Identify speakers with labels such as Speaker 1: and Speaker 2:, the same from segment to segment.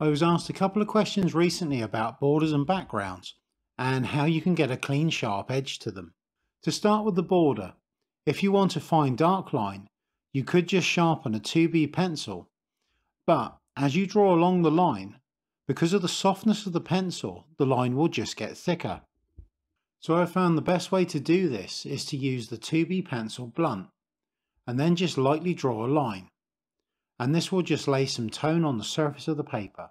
Speaker 1: I was asked a couple of questions recently about borders and backgrounds and how you can get a clean sharp edge to them. To start with the border, if you want a fine dark line, you could just sharpen a 2B pencil, but as you draw along the line, because of the softness of the pencil, the line will just get thicker. So I found the best way to do this is to use the 2B pencil blunt and then just lightly draw a line. And this will just lay some tone on the surface of the paper.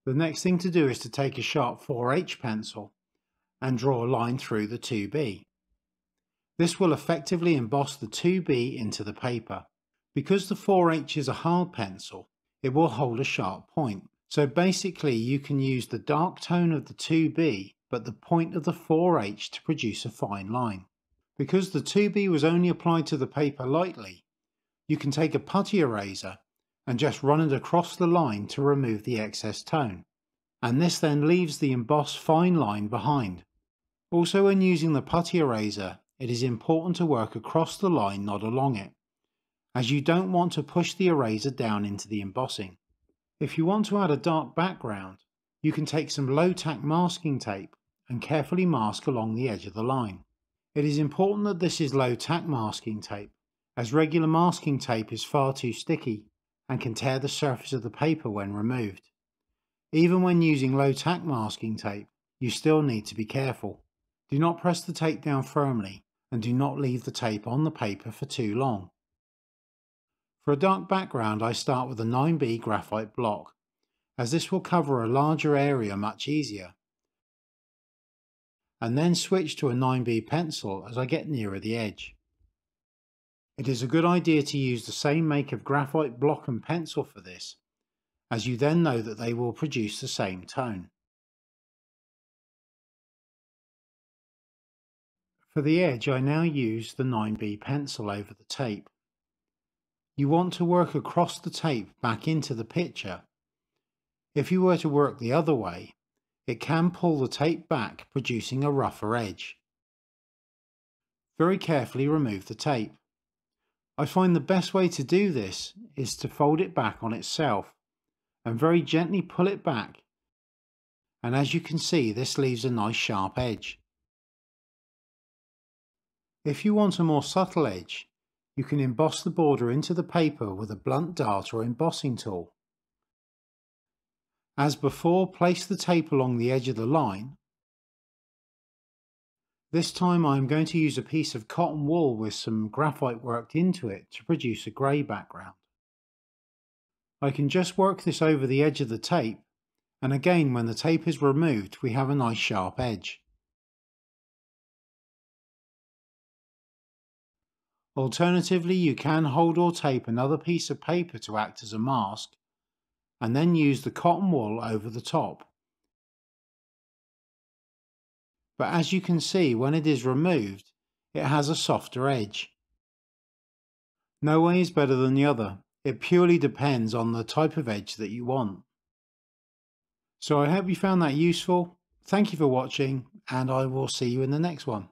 Speaker 1: The next thing to do is to take a sharp 4H pencil and draw a line through the 2B. This will effectively emboss the 2B into the paper. Because the 4H is a hard pencil, it will hold a sharp point. So basically you can use the dark tone of the 2B but the point of the 4H to produce a fine line. Because the 2B was only applied to the paper lightly, you can take a putty eraser and just run it across the line to remove the excess tone. And this then leaves the embossed fine line behind. Also, when using the putty eraser, it is important to work across the line, not along it, as you don't want to push the eraser down into the embossing. If you want to add a dark background, you can take some low tack masking tape and carefully mask along the edge of the line. It is important that this is low tack masking tape, as regular masking tape is far too sticky and can tear the surface of the paper when removed. Even when using low tack masking tape, you still need to be careful. Do not press the tape down firmly and do not leave the tape on the paper for too long. For a dark background, I start with a 9B graphite block, as this will cover a larger area much easier, and then switch to a 9B pencil as I get nearer the edge. It is a good idea to use the same make of graphite block and pencil for this, as you then know that they will produce the same tone. For the edge, I now use the 9B pencil over the tape. You want to work across the tape back into the picture. If you were to work the other way, it can pull the tape back, producing a rougher edge. Very carefully remove the tape. I find the best way to do this is to fold it back on itself and very gently pull it back, and as you can see, this leaves a nice sharp edge. If you want a more subtle edge, you can emboss the border into the paper with a blunt dart or embossing tool. As before, place the tape along the edge of the line. This time I am going to use a piece of cotton wool with some graphite worked into it to produce a grey background. I can just work this over the edge of the tape, and again when the tape is removed we have a nice sharp edge. Alternatively, you can hold or tape another piece of paper to act as a mask, and then use the cotton wool over the top. But as you can see, when it is removed, it has a softer edge. No way is better than the other. It purely depends on the type of edge that you want. So I hope you found that useful. Thank you for watching, and I will see you in the next one.